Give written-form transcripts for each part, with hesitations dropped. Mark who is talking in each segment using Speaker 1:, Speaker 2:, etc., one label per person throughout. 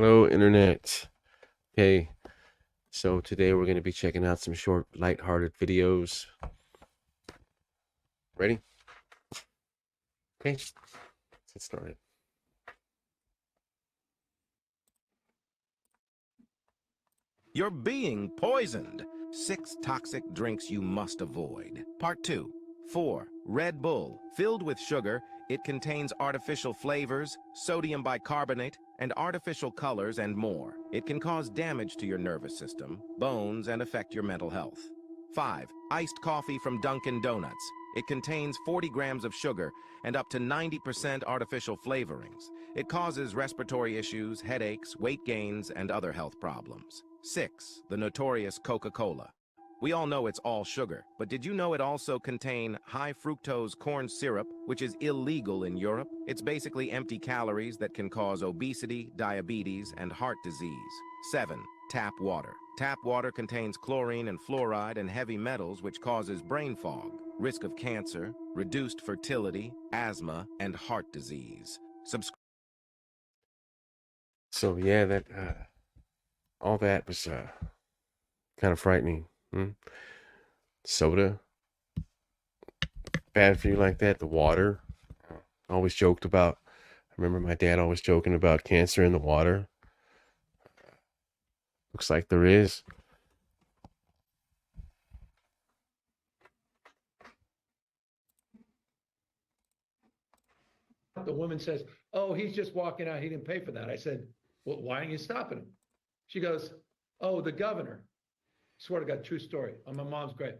Speaker 1: Hello, Internet. Okay, so today we're going to be checking out some short, light-hearted videos. Ready? Okay, let's get started.
Speaker 2: You're being poisoned. 6 toxic drinks you must avoid. Part 2. 4. Red Bull. Filled with sugar, it contains artificial flavors, sodium bicarbonate, and artificial colors and more. It can cause damage to your nervous system, bones, and affect your mental health. 5. Iced coffee from Dunkin' Donuts. It contains 40 grams of sugar and up to 90% artificial flavorings. It causes respiratory issues, headaches, weight gains, and other health problems. 6. The notorious Coca-Cola. We all know it's all sugar, but did you know it also contains high fructose corn syrup, which is illegal in Europe? It's basically empty calories that can cause obesity, diabetes, and heart disease. 7. Tap water. Tap water contains chlorine and fluoride and heavy metals, which causes brain fog, risk of cancer, reduced fertility, asthma, and heart disease.
Speaker 1: So yeah, that all that was kind of frightening. Soda, bad for you like that. The water, always joked about. I remember my dad always joking about cancer in the water. Looks like there is.
Speaker 3: The woman says, "Oh, he's just walking out. He didn't pay for that." I said, "Well, why aren't you stopping him?" She goes, "Oh, the governor." Swear to God, true story. On my mom's grave.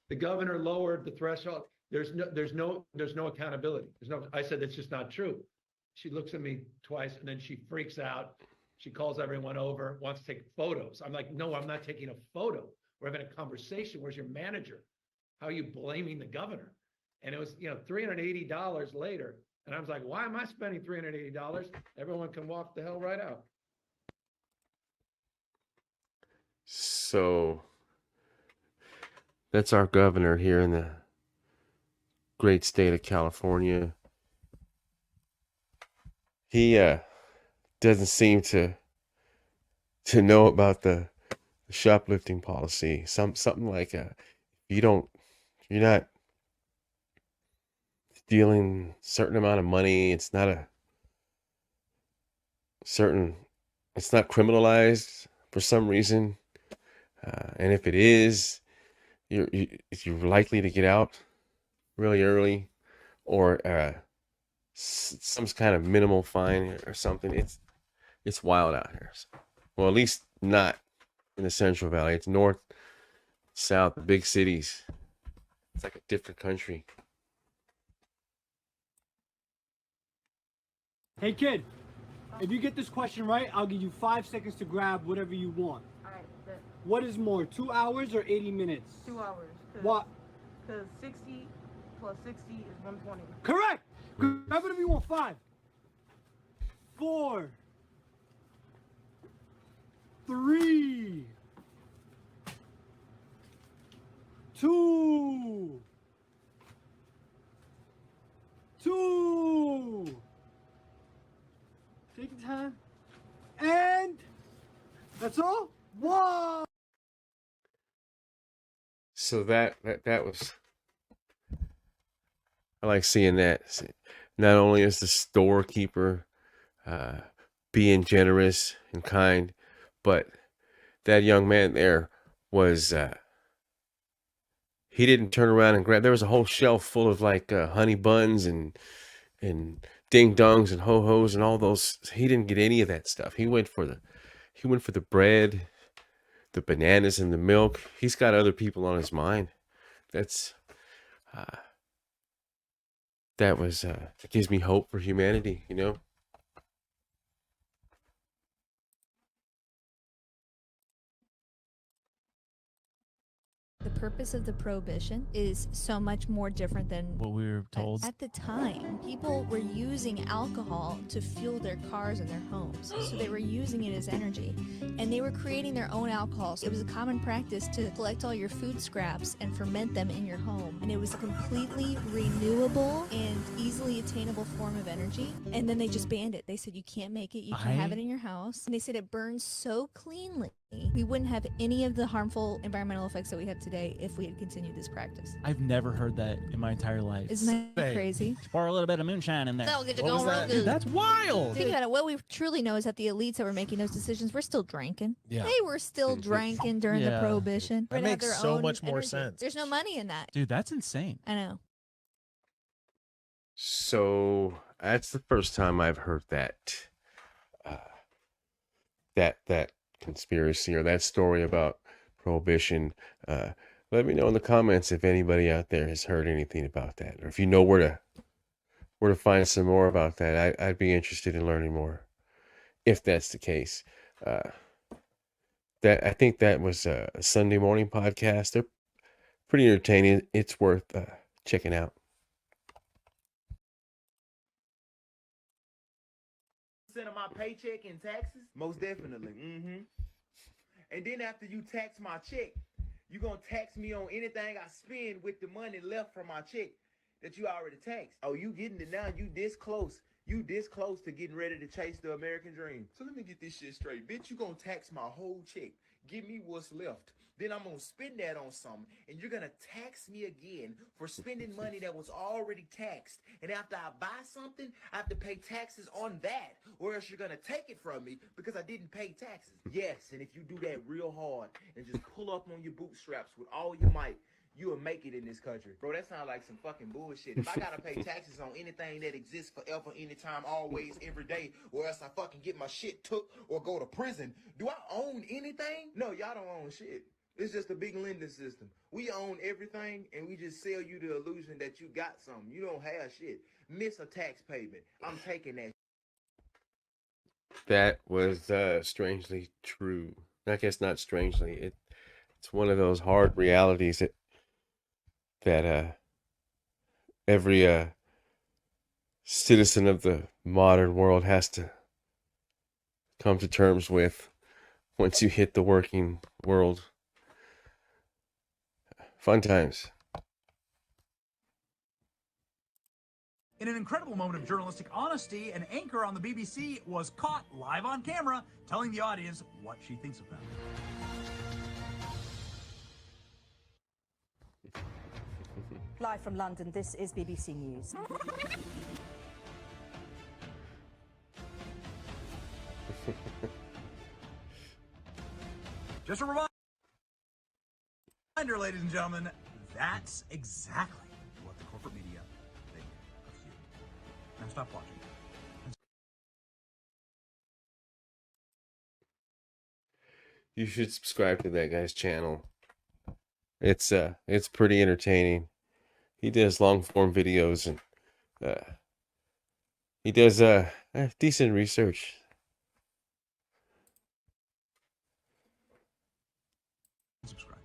Speaker 3: The governor lowered the threshold. There's no accountability. There's no. I said that's just not true. She looks at me twice and then she freaks out. She calls everyone over, wants to take photos. I'm like, no, I'm not taking a photo. We're having a conversation. Where's your manager? How are you blaming the governor? And it was, $380 later. And I was like, why am I spending $380? Everyone can walk the hell right out.
Speaker 1: So that's our governor here in the great state of California. He doesn't seem to know about the shoplifting policy. Something like you don't you're not stealing certain amount of money. Certain it's not criminalized for some reason. And if it is, you're likely to get out really early, or some kind of minimal fine or something. It's wild out here. Well, at least not in the Central Valley. It's north, south, the big cities. It's like a different country.
Speaker 4: Hey kid, if you get this question right, I'll give you 5 seconds to grab whatever you want.
Speaker 5: Alright, bet.
Speaker 4: What is more, 2 hours or 80 minutes?
Speaker 5: 2 hours.
Speaker 4: What?
Speaker 5: Because 60 plus 60 is 120.
Speaker 4: Correct! Grab whatever you want. 5, 4, 3, 2, 2. Take your time. And that's all. 1.
Speaker 1: So that was, I like seeing that. Not only is the storekeeper being generous and kind, but that young man there was he didn't turn around and grab. There was a whole shelf full of like honey buns and ding dongs and ho hos and all those. He didn't get any of that stuff. He went for the bread, the bananas, and the milk. He's got other people on his mind. That's uh, that gives me hope for humanity.
Speaker 6: The purpose of the prohibition is so much more different than
Speaker 7: What we were told.
Speaker 6: At the time, people were using alcohol to fuel their cars and their homes. So they were using it as energy. And they were creating their own alcohol. So it was a common practice to collect all your food scraps and ferment them in your home. And it was a completely renewable and easily attainable form of energy. And then they just banned it. They said you can't make it, you can't have it in your house. And they said it burns so cleanly. We wouldn't have any of the harmful environmental effects that we have today if we had continued this practice.
Speaker 7: I've never heard that in my entire life.
Speaker 6: Isn't that crazy?
Speaker 7: Pour a little bit of moonshine in there.
Speaker 6: That'll get you
Speaker 7: What was
Speaker 6: going real
Speaker 7: that?
Speaker 6: good.
Speaker 7: Dude, that's wild.
Speaker 6: Think about it. What we truly know is that the elites that were making those decisions were still drinking.
Speaker 8: Yeah.
Speaker 6: They were still drinking during the
Speaker 7: Yeah.
Speaker 6: prohibition.
Speaker 8: That
Speaker 6: We're gonna have
Speaker 8: makes
Speaker 6: their
Speaker 8: so
Speaker 6: own
Speaker 8: much more
Speaker 6: energy.
Speaker 8: sense.
Speaker 6: There's no money in that.
Speaker 7: Dude, that's insane.
Speaker 6: I know.
Speaker 1: So that's the first time I've heard that, that conspiracy or that story about prohibition. Let me know in the comments if anybody out there has heard anything about that, or if you know where to find some more about that. I'd be interested in learning more, if that's the case. That I think that was a Sunday morning podcast. They're pretty entertaining. It's worth checking out.
Speaker 9: Percent of my paycheck in taxes? Most definitely. And then after you tax my check, you gonna tax me on anything I spend with the money left from my check that you already taxed. Oh, you getting it now? You this close. You this close to getting ready to chase the American dream. So let me get this shit straight. Bitch, you gonna tax my whole check. Give me what's left. Then I'm gonna spend that on something, and you're gonna tax me again for spending money that was already taxed. And after I buy something, I have to pay taxes on that, or else you're gonna take it from me because I didn't pay taxes. Yes, and if you do that real hard and just pull up on your bootstraps with all your might, you will make it in this country. Bro, that sounds like some fucking bullshit. If I gotta pay taxes on anything that exists forever, anytime, always, every day, or else I fucking get my shit took or go to prison, do I own anything? No, y'all don't own shit. It's just a big lending system. We own everything, and we just sell you the illusion that you got something. You don't have shit. Miss a tax payment. I'm taking that.
Speaker 1: That was strangely true. I guess not strangely. It's one of those hard realities that every citizen of the modern world has to come to terms with once you hit the working world. Fun times.
Speaker 10: In an incredible moment of journalistic honesty, an anchor on the BBC was caught live on camera telling the audience what she thinks of them.
Speaker 11: Live from London, this is BBC News.
Speaker 10: Just a reminder, ladies and gentlemen, that's exactly what the corporate media think of you. Now stop watching.
Speaker 1: You should subscribe to that guy's channel. It's pretty entertaining. He does long form videos and he does decent research.
Speaker 10: Subscribe.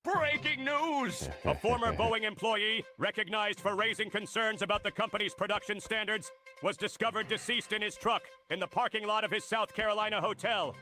Speaker 12: Breaking news! A former Boeing employee, recognized for raising concerns about the company's production standards, was discovered deceased in his truck in the parking lot of his South Carolina hotel.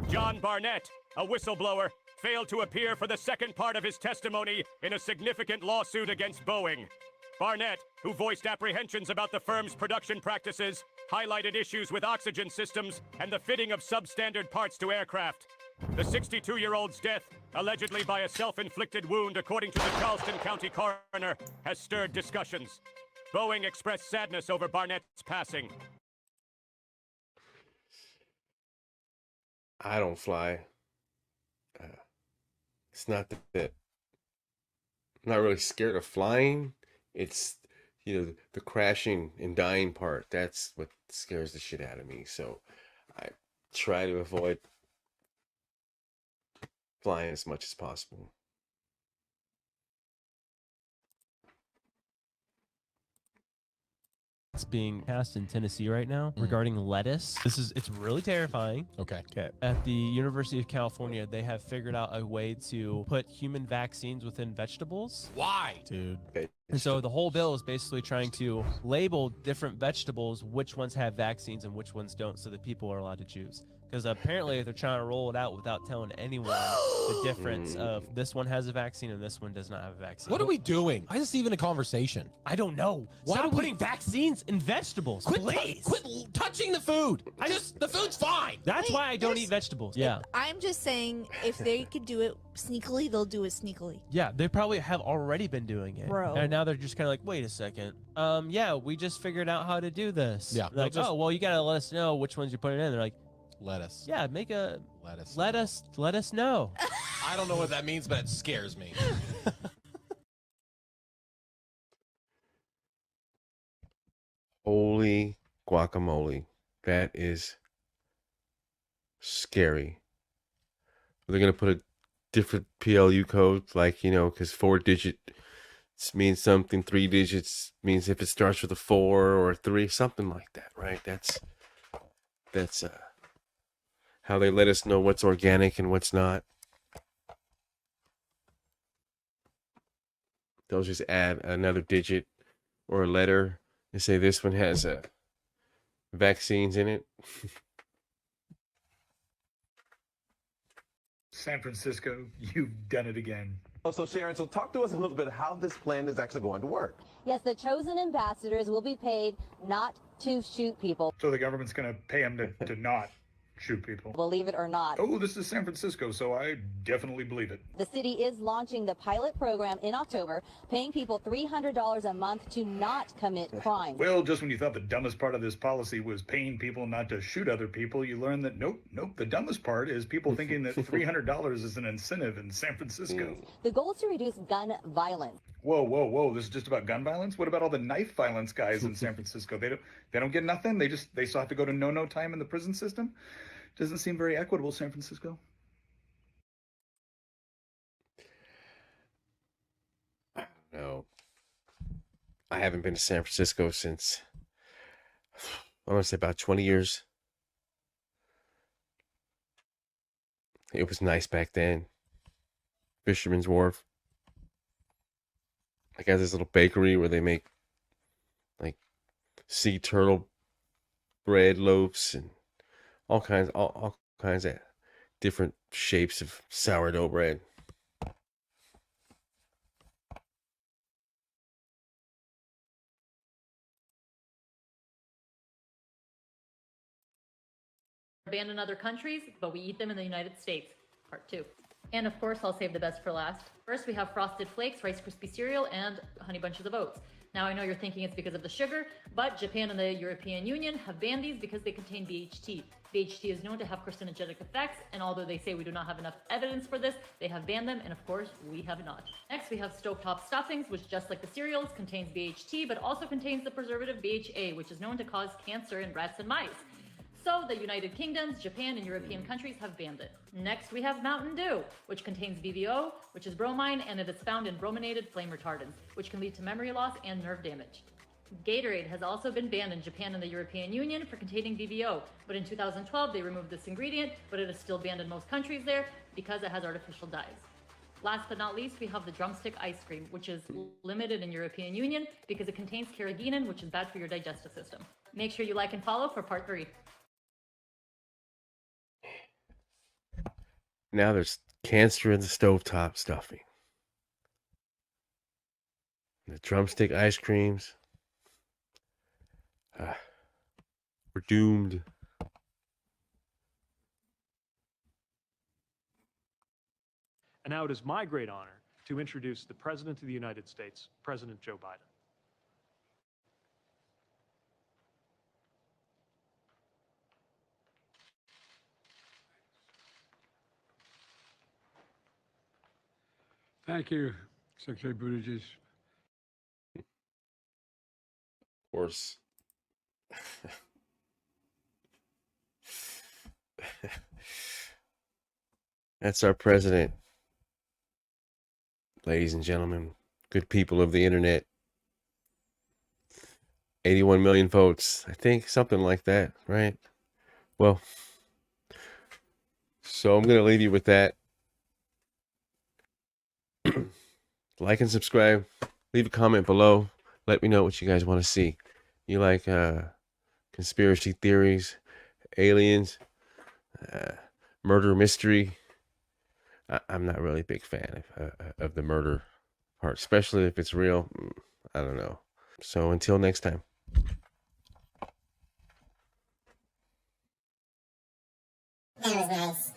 Speaker 12: John Barnett, a whistleblower, failed to appear for the second part of his testimony in a significant lawsuit against Boeing. Barnett, who voiced apprehensions about the firm's production practices, highlighted issues with oxygen systems and the fitting of substandard parts to aircraft. The 62-year-old's death, allegedly by a self-inflicted wound according to the Charleston County coroner, has stirred discussions. Boeing expressed sadness over Barnett's passing.
Speaker 1: I don't fly. It's not that I'm not really scared of flying. It's, the crashing and dying part. That's what scares the shit out of me. So I try to avoid flying as much as possible.
Speaker 8: It's being passed in Tennessee right now regarding lettuce. It's really terrifying.
Speaker 13: Okay.
Speaker 8: At the University of California, they have figured out a way to put human vaccines within vegetables.
Speaker 13: Why?
Speaker 8: Dude. And so the whole bill is basically trying to label different vegetables, which ones have vaccines and which ones don't, so that people are allowed to choose. Because apparently they're trying to roll it out without telling anyone the difference of this one has a vaccine and this one does not have a vaccine.
Speaker 13: What are we doing? Why is this even a conversation?
Speaker 8: I don't know.
Speaker 13: Why
Speaker 8: Stop
Speaker 13: do we-
Speaker 8: putting vaccines in vegetables, please.
Speaker 13: Quit touching the food. The food's fine.
Speaker 8: That's why I don't eat vegetables. Yeah.
Speaker 6: I'm just saying, if they could do it sneakily, they'll do it sneakily.
Speaker 8: Yeah, they probably have already been doing it.
Speaker 6: Bro.
Speaker 8: And now they're just kind of like, wait a second. Yeah, we just figured out how to do this.
Speaker 13: Yeah,
Speaker 8: Like,
Speaker 13: they'll just-
Speaker 8: oh, well, you got to let us know which ones you're putting in. They're like,
Speaker 13: lettuce.
Speaker 8: Yeah, make a
Speaker 13: lettuce.
Speaker 8: Let us know.
Speaker 13: I don't know what that means, but it scares me.
Speaker 1: Holy guacamole. That is scary. They're going to put a different PLU code, like, because 4 digits means something, 3 digits means if it starts with a 4 or a 3, something like that, right? That's how they let us know what's organic and what's not. They'll just add another digit or a letter and say this one has vaccines in it.
Speaker 14: San Francisco, you've done it again.
Speaker 15: So Sharon, talk to us a little bit how this plan is actually going to work.
Speaker 16: Yes, the chosen ambassadors will be paid not to shoot people.
Speaker 14: So the government's going to pay them to not shoot people.
Speaker 16: Believe it or not.
Speaker 14: Oh, this is San Francisco, so I definitely believe it.
Speaker 16: The city is launching the pilot program in October, paying people $300 a month to not commit crime.
Speaker 14: Well, just when you thought the dumbest part of this policy was paying people not to shoot other people, you learn that nope, the dumbest part is people thinking that $300 is an incentive in San Francisco.
Speaker 16: The goal is to reduce gun violence.
Speaker 14: Whoa, this is just about gun violence? What about all the knife violence guys in San Francisco? They don't get nothing? They still have to go to no time in the prison system? Doesn't seem very equitable, San Francisco.
Speaker 1: No. I haven't been to San Francisco since, I want to say about 20 years. It was nice back then. Fisherman's Wharf. I got this little bakery where they make like sea turtle bread loaves and all kinds of different shapes of sourdough bread.
Speaker 17: Banned in other countries, but we eat them in the United States. Part 2. And of course, I'll save the best for last. First, we have Frosted Flakes, Rice Krispie cereal, and Honey Bunches of Oats. Now, I know you're thinking it's because of the sugar, but Japan and the European Union have banned these because they contain BHT. BHT is known to have carcinogenic effects, and although they say we do not have enough evidence for this, they have banned them, and of course, we have not. Next, we have Stovetop Stuffings, which just like the cereals, contains BHT, but also contains the preservative BHA, which is known to cause cancer in rats and mice. So the United Kingdoms, Japan, and European countries have banned it. Next, we have Mountain Dew, which contains BVO, which is bromine, and it is found in brominated flame retardants, which can lead to memory loss and nerve damage. Gatorade has also been banned in Japan and the European Union for containing BVO, but in 2012 they removed this ingredient, but it is still banned in most countries there because it has artificial dyes. Last but not least, we have the drumstick ice cream, which is limited in European Union because it contains carrageenan, which is bad for your digestive system. Make sure you like and follow for part 3.
Speaker 1: Now there's cancer in the stovetop stuffing. The drumstick ice creams. We're doomed.
Speaker 18: And now it is my great honor to introduce the President of the United States, President Joe Biden.
Speaker 19: Thank you, Secretary Buttigieg.
Speaker 1: Of course. That's our president. Ladies and gentlemen, good people of the internet. 81 million votes. I think something like that, right? Well, so I'm going to leave you with that. Like and subscribe. Leave a comment below. Let me know what you guys want to see. You like conspiracy theories, aliens, murder mystery? I'm not really a big fan of the murder part, especially if it's real. I don't know. So until next time.
Speaker 20: That was nice.